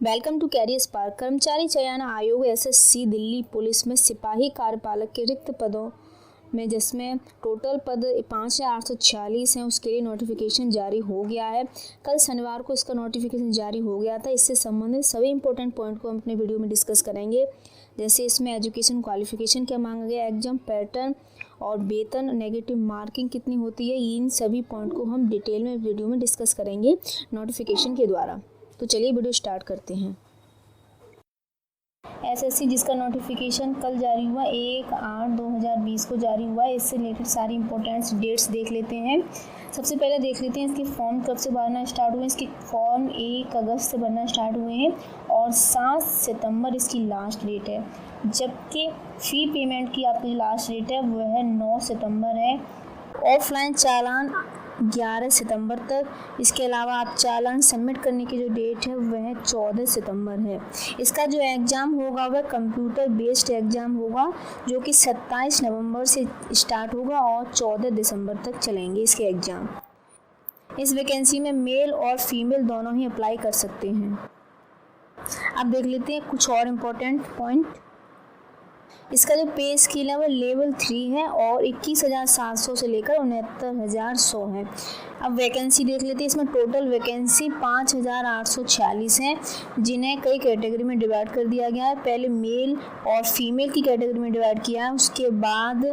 Welcome to career spark. कर्मचारी चयन आयोग एसएससी दिल्ली पुलिस में सिपाही कार्यपालक के रिक्त पदों में जिसमें टोटल पद 5846 हैं, उसके लिए नोटिफिकेशन जारी हो गया है। कल शनिवार को इसका नोटिफिकेशन जारी हो गया था। इससे संबंधित सभी इंपॉर्टेंट पॉइंट को हम अपने वीडियो में डिस्कस करेंगे, जैसे इसमें एजुकेशन क्वालिफिकेशन क्या मांगा गया, एग्जाम पैटर्न और वेतन, नेगेटिव मार्किंग कितनी होती है। इन सभी पॉइंट को हम डिटेल में वीडियो में डिस्कस करेंगे नोटिफिकेशन के द्वारा। तो चलिए वीडियो स्टार्ट करते हैं। एसएससी जिसका नोटिफिकेशन कल जारी हुआ 1/8/2020 को जारी हुआ है। इससे रिलेटेड सारी इंपॉर्टेंट डेट्स देख लेते हैं। सबसे पहले देख लेते हैं इसके फॉर्म कब से भरना स्टार्ट हुए। इसके फॉर्म 1 अगस्त से भरना स्टार्ट हुए हैं और 7 सितंबर इसकी लास्ट डेट है, जबकि फ़ी पेमेंट की आपकी लास्ट डेट है वह 9 सितंबर है। ऑफलाइन चालान 11 सितंबर तक। इसके अलावा आप चालान सबमिट करने की जो डेट है वह 14 सितंबर है। इसका जो एग्ज़ाम होगा वह कंप्यूटर बेस्ड एग्ज़ाम होगा, जो कि 27 नवंबर से स्टार्ट होगा और 14 दिसंबर तक चलेंगे इसके एग्ज़ाम। इस वैकेंसी में मेल और फीमेल दोनों ही अप्लाई कर सकते हैं। अब देख लेते हैं कुछ और इम्पोर्टेंट पॉइंट। इसका जो पे स्केल है वह लेवल 3 है और 21,700 से लेकर 69,100 है। अब वैकेंसी देख लेते हैं। इसमें टोटल वैकेंसी 5,846 हैं, जिन्हें कई कैटेगरी में डिवाइड कर दिया गया है। पहले मेल और फीमेल की कैटेगरी में डिवाइड किया है, उसके बाद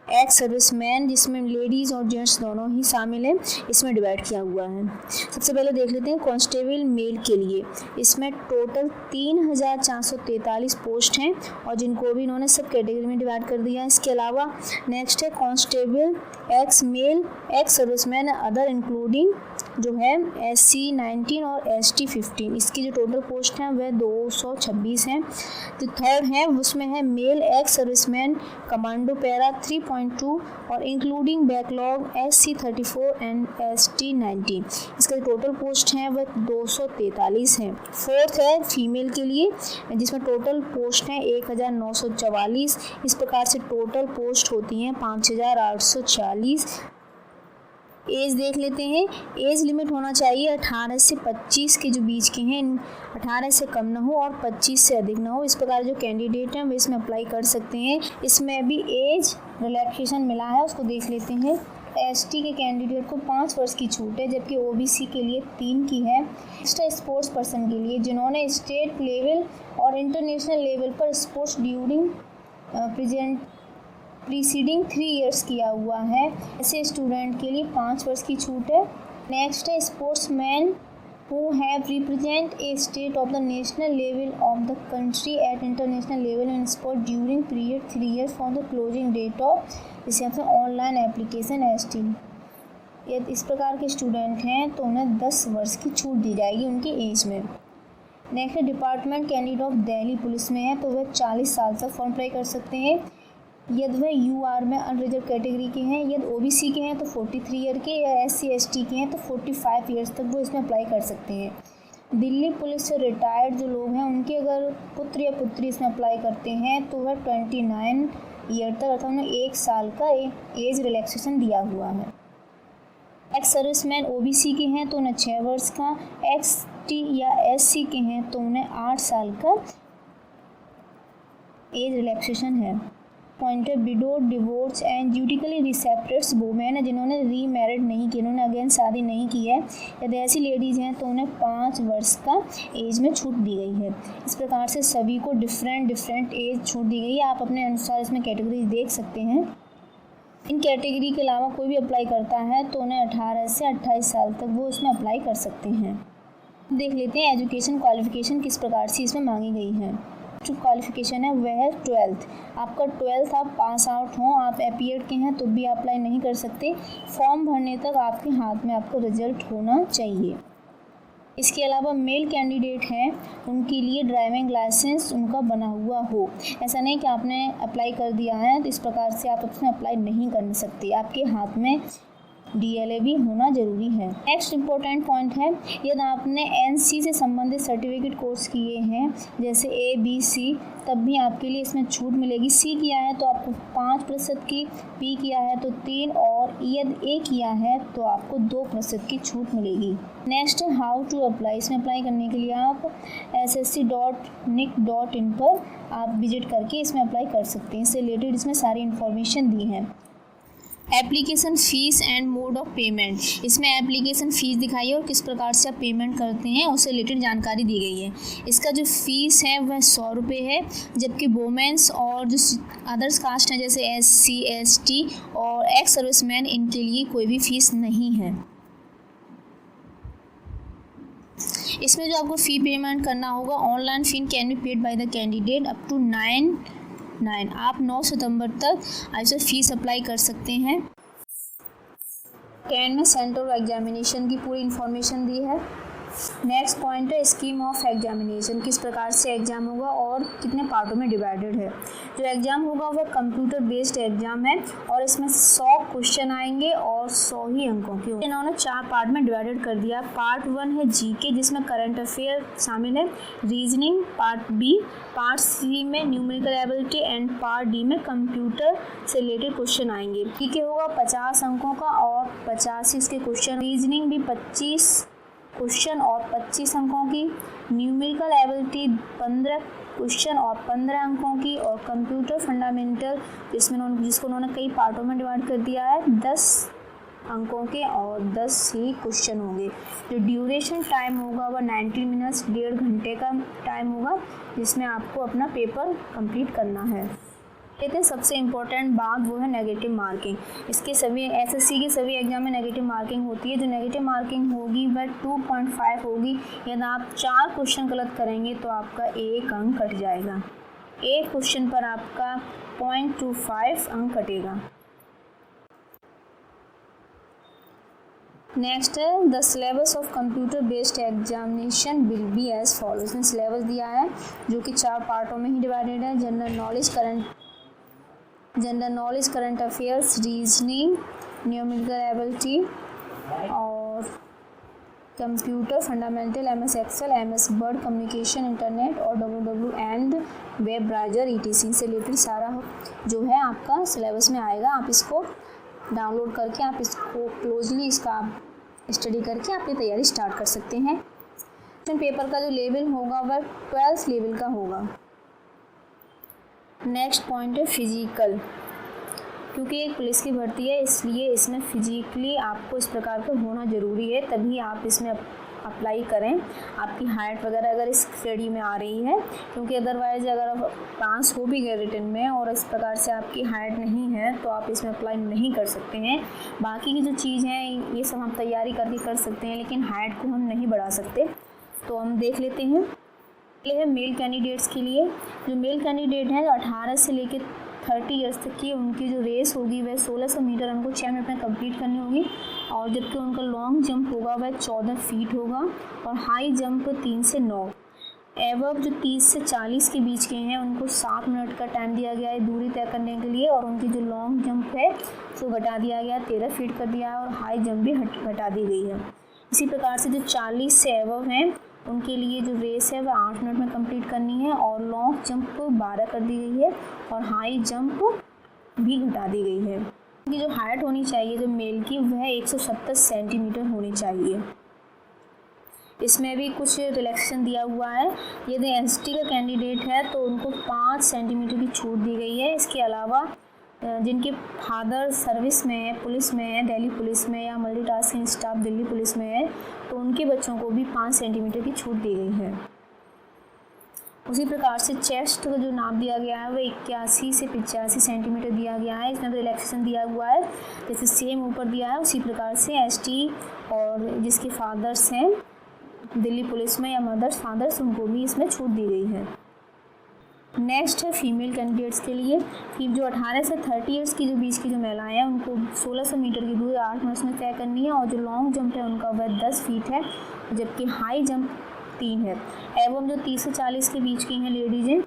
एक्स सर्विसमैन जिसमें लेडीज़ और जेंट्स दोनों ही शामिल हैं, इसमें डिवाइड किया हुआ है। सबसे पहले देख लेते हैं कांस्टेबल मेल के लिए। इसमें टोटल 3,443 पोस्ट हैं और जिनको भी इन्होंने सब कैटेगरी में डिवाइड कर दिया है। इसके अलावा नेक्स्ट है constable ex male ex serviceman other including जो है SC 19 और ST 15। इसकी जो टोटल पोस्ट हैं वह 226 हैं। जो थर्ड है उसमें है male ex serviceman commando para 3.2 और including backlog SC 34 and ST 19। इसका जो टोटल पोस्ट हैं वह 243 हैं। फोर्थ है फीमेल के लिए, जिसमें टोटल पोस्ट हैं 1,944। इस प्रकार से टोटल पोस्ट होती हैं 5,846। एज देख लेते हैं। एज लिमिट होना चाहिए 18 से 25 के जो बीच के हैं, 18 से कम ना हो और 25 से अधिक ना हो। इस प्रकार जो कैंडिडेट हैं वो इसमें अप्लाई कर सकते हैं। इसमें भी एज रिलैक्सेशन मिला है, उसको देख लेते हैं। ST के कैंडिडेट को 5 वर्ष की छूट है, जबकि OBC के लिए 3 की है। नेक्स्ट है स्पोर्ट्स पर्सन के लिए, जिन्होंने स्टेट लेवल और इंटरनेशनल लेवल पर स्पोर्ट्स ड्यूरिंग प्रीसीडिंग 3 ईयर्स किया हुआ है, ऐसे स्टूडेंट के लिए 5 वर्ष की छूट है। नेक्स्ट है sportsman who have represent a state of the national level of the country at international level in sport during period 3 years for the closing date of reception online application ST। यदि इस प्रकार के student हैं तो उन्हें 10 वर्ष की छूट दी जाएगी उनकी एज में। नेक्स्ट है department candidate of Delhi police में है तो वह 40 साल तक फॉर्म अप्लाई कर सकते हैं। यदि वह UR में अनरिजर्व कैटेगरी के हैं, यदि OBC के हैं तो 43 ईयर के, या SC ST के हैं तो 45 ईयर्स तक वो इसमें अप्लाई कर सकते हैं। दिल्ली पुलिस से रिटायर्ड जो लोग हैं उनके अगर पुत्र या पुत्री इसमें अप्लाई करते हैं तो वह 29 ईयर तक अर्थात उन्हें 1 साल का एज रिलैक्सेशन दिया हुआ है। एक्स सर्विसमैन OBC के हैं तो उन्हें 6 वर्ष का, XT या SC के हैं तो उन्हें 8 साल का एज रिलैक्सेशन है। पॉइंट है विडो डिवोर्स एंड ज्यूडिकली रिसेप्टेड वुमेन है, जिन्होंने रीमैरिड नहीं की, इन्होंने अगेन शादी नहीं की है, यदि ऐसी लेडीज़ हैं तो उन्हें 5 वर्ष का एज में छूट दी गई है। इस प्रकार से सभी को डिफरेंट एज छूट दी गई है। आप अपने अनुसार इसमें कैटेगरीज देख सकते हैं। इन कैटेगरी के अलावा कोई भी अप्लाई करता है तो उन्हें 18 से 28 साल तक वो इसमें अप्लाई कर सकते हैं। देख लेते हैं एजुकेशन क्वालिफिकेशन किस प्रकार से इसमें मांगी गई है। जो क्वालिफिकेशन है वह है 12th। आपका 12th आप पास आउट हों, आप एपीएड के हैं तो भी अप्लाई नहीं कर सकते। फॉर्म भरने तक आपके हाथ में आपका रिजल्ट होना चाहिए। इसके अलावा मेल कैंडिडेट हैं उनके लिए ड्राइविंग लाइसेंस उनका बना हुआ हो। ऐसा नहीं कि आपने अप्लाई कर दिया है तो इस प्रकार से आप उसमें अप्लाई नहीं कर सकते। आपके हाथ में DLA भी होना ज़रूरी है। नेक्स्ट इम्पोर्टेंट पॉइंट है, यदि आपने NC से संबंधित सर्टिफिकेट कोर्स किए हैं जैसे A, B, C, तब भी आपके लिए इसमें छूट मिलेगी। C किया है तो आपको 5% की, B किया है तो 3%, और यदि A किया है तो आपको 2% की छूट मिलेगी। नेक्स्ट है हाउ टू अप्लाई। इसमें अप्लाई करने के लिए आप ssc.nic.in पर आप विजिट करके इसमें अप्लाई कर सकते हैं। इससे रिलेटेड इसमें सारी इन्फॉर्मेशन दी है। Application fees and mode of payment, इसमें एप्लीकेशन फ़ीस दिखाई है और किस प्रकार से आप पेमेंट करते हैं उससे रिलेटेड जानकारी दी गई है। इसका जो फ़ीस है वह 100 रुपये है, जबकि वोमेंस और जो अदर्स कास्ट हैं जैसे SC, ST और एक्स सर्विसमैन, इनके लिए कोई भी फ़ीस नहीं है। इसमें जो आपको फ़ी पेमेंट करना होगा, online fee can be paid by the candidate up to 9 आप 9 सितंबर तक ऐसे फ़ीस अप्लाई कर सकते हैं। 10 में सेंटर ऑफ एग्जामिनेशन की पूरी इन्फॉर्मेशन दी है। नेक्स्ट पॉइंट है स्कीम ऑफ एग्जामिनेशन, किस प्रकार से एग्ज़ाम होगा और कितने पार्टों में डिवाइडेड है। जो एग्ज़ाम होगा वह कंप्यूटर बेस्ड एग्ज़ाम है और इसमें 100 क्वेश्चन आएंगे और 100 ही अंकों के। इन्होंने 4 पार्ट में डिवाइडेड कर दिया। पार्ट 1 है GK जिसमें करंट अफेयर शामिल है, reasoning part B, part C में numerical ability and part D में कंप्यूटर से रिलेटेड क्वेश्चन आएंगे। GK होगा 50 अंकों का और 50 इसके क्वेश्चन, रीजनिंग भी 25 क्वेश्चन और 25 अंकों की, न्यूमेरिकल एबिलिटी 15 क्वेश्चन और 15 अंकों की, और कंप्यूटर फंडामेंटल जिसको उन्होंने कई पार्टों में डिवाइड कर दिया है 10 अंकों के और 10 ही क्वेश्चन होंगे। जो ड्यूरेशन टाइम होगा वह 90 मिनट्स, 1.5 घंटे का टाइम होगा जिसमें आपको अपना पेपर कंप्लीट करना है। लेकिन सबसे इम्पोर्टेंट बात वो है नेगेटिव मार्किंग। इसके सभी SSC के सभी एग्जाम में नेगेटिव मार्किंग होती है। जो नेगेटिव मार्किंग होगी वह 2.5 होगी। यदि आप 4 क्वेश्चन गलत करेंगे तो आपका 1 अंक कट जाएगा। एक क्वेश्चन पर आपका 0.25 अंक कटेगा। नेक्स्ट है the syllabus of computer based examination will be as follow. इसमें सिलेबस दिया है जो कि 4 पार्टों में ही डिवाइडेड है। General knowledge, current affairs, reasoning, numerical ability और computer fundamental, MS Excel, MS Word, communication, internet और WW and web browser ETC से रिलेटेड सारा जो है आपका सिलेबस में आएगा। आप इसको डाउनलोड करके आप इसको क्लोजली इसका आप स्टडी करके आपकी तैयारी स्टार्ट कर सकते हैं। पेपर का जो लेवल होगा वह 12th लेवल का होगा। नेक्स्ट पॉइंट है फिजिकल। क्योंकि एक पुलिस की भर्ती है इसलिए इसमें फिजिकली आपको इस प्रकार का होना ज़रूरी है, तभी आप इसमें अप्लाई करें। आपकी हाइट वगैरह अगर इस श्रेणी में आ रही है, क्योंकि अदरवाइज़ अगर आप पास हो भी गए रिटन में और इस प्रकार से आपकी हाइट नहीं है तो आप इसमें अप्लाई नहीं कर सकते हैं। बाकी की जो चीज़ है ये सब हम तैयारी करके कर सकते हैं, लेकिन हाइट को हम नहीं बढ़ा सकते। तो हम देख लेते हैं। ये है मेल कैंडिडेट्स के लिए। जो मेल कैंडिडेट हैं जो 18 से लेकर 30 ईयर्स तक की, उनकी जो रेस होगी वह 1600 मीटर उनको 6 मिनट में कंप्लीट करनी होगी, और जबकि उनका लॉन्ग जंप होगा वह 14 फीट होगा और हाई जंप 3 से 9। एवब जो 30 से 40 के बीच के हैं उनको 7 मिनट का टाइम दिया गया है दूरी तय करने के लिए, और उनकी जो लॉन्ग जंप है उसको घटा दिया गया, 13 फीट कर दिया है, और हाई जंप भी घटा दी गई है। इसी प्रकार से जो 40 से एवब हैं उनके लिए जो रेस है वह 8 मिनट में कंप्लीट करनी है, और लॉन्ग जंप 12 कर दी गई है और हाई जंप भी घटा दी गई है। उनकी जो हाइट होनी चाहिए जो मेल की वह 170 सेंटीमीटर होनी चाहिए। इसमें भी कुछ रिलैक्सेशन दिया हुआ है। यदि ST का कैंडिडेट है तो उनको 5 सेंटीमीटर की छूट दी गई है। इसके अलावा जिनके फादर सर्विस में है, पुलिस में है, दिल्ली पुलिस में या मल्टीटास्किंग स्टाफ दिल्ली पुलिस में है, तो उनके बच्चों को भी 5 सेंटीमीटर की छूट दी गई है। उसी प्रकार से चेस्ट का जो नाप दिया गया है वह 81 से 85 सेंटीमीटर दिया गया है। इसमें रिलैक्सेशन दिया हुआ है, जैसे सेम ऊपर दिया है उसी प्रकार से ST और जिसके फादर्स हैं दिल्ली पुलिस में या मदर्स फादर्स, उनको भी इसमें छूट दी गई है। नेक्स्ट है फीमेल कैंडिडेट्स के लिए। जो 18 से 30 ईयर्स की जो बीच की जो महिलाएं हैं उनको 1600 मीटर की दूरी 8 मिनट में तय करनी है, और जो लॉन्ग जंप है उनका वह 10 फीट है, जबकि हाई जंप 3 है। एवं जो 30 से 40 के बीच की हैं लेडीज़ें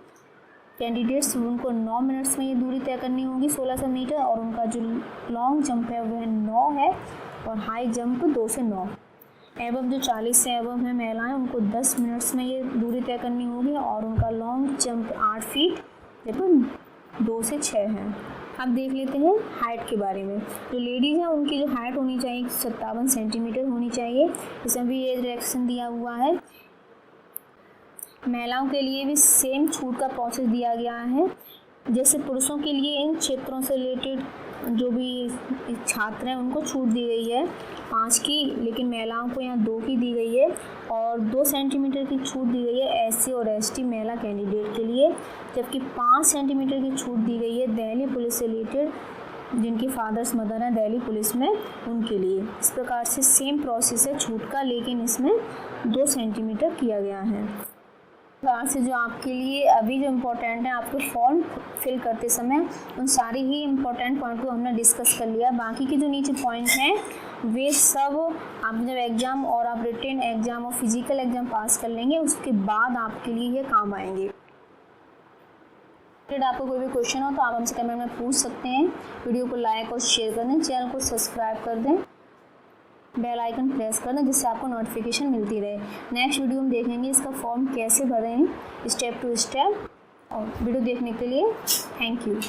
कैंडिडेट्स उनको 9 मिनट्स में ये दूरी तय करनी होगी 1600 मीटर, और उनका जो लॉन्ग जंप है वह 9 है, और हाई जंप 2 से 9। एबव जो 40 से एबव है महिलाएं, उनको 10 मिनट्स में ये दूरी तय करनी होगी और उनका लॉन्ग जंप 8 फीट जबकि 2 से 6 है। अब देख लेते हैं हाइट के बारे में। जो लेडीज़ हैं उनकी जो हाइट होनी चाहिए 57 सेंटीमीटर होनी चाहिए। इसमें भी एज रिलेक्शन दिया हुआ है। महिलाओं के लिए भी सेम छूट का प्रोसेस दिया गया है। जैसे पुरुषों के लिए इन क्षेत्रों से रिलेटेड जो भी छात्र हैं उनको छूट दी गई है 5 की, लेकिन महिलाओं को यहाँ 2 की दी गई है और 2 सेंटीमीटर की छूट दी गई है SC और ST महिला कैंडिडेट के लिए, जबकि 5 सेंटीमीटर की छूट दी गई है दिल्ली पुलिस से रिलेटेड जिनकी फादर्स मदर हैं दिल्ली पुलिस में, उनके लिए। इस प्रकार से सेम प्रोसेस है छूट का, लेकिन इसमें 2 सेंटीमीटर किया गया है। प्रकार से जो आपके लिए अभी जो इम्पोर्टेंट है आपके फॉर्म फिल करते समय, उन सारी ही इम्पोर्टेंट पॉइंट को हमने डिस्कस कर लिया। बाकी के जो नीचे पॉइंट हैं वे सब आप जब एग्ज़ाम और आप रिटन एग्ज़ाम और फिजिकल एग्ज़ाम पास कर लेंगे उसके बाद आपके लिए ये काम आएंगे। अगर आपको कोई भी क्वेश्चन हो तो आप हमसे कमेंट में पूछ सकते हैं। वीडियो को लाइक और शेयर कर दें, चैनल को सब्सक्राइब कर दें, बेल आइकन प्रेस कर दें जिससे आपको नोटिफिकेशन मिलती रहे। नेक्स्ट वीडियो में देखेंगे इसका फॉर्म कैसे भरें स्टेप टू स्टेप। और वीडियो देखने के लिए थैंक यू।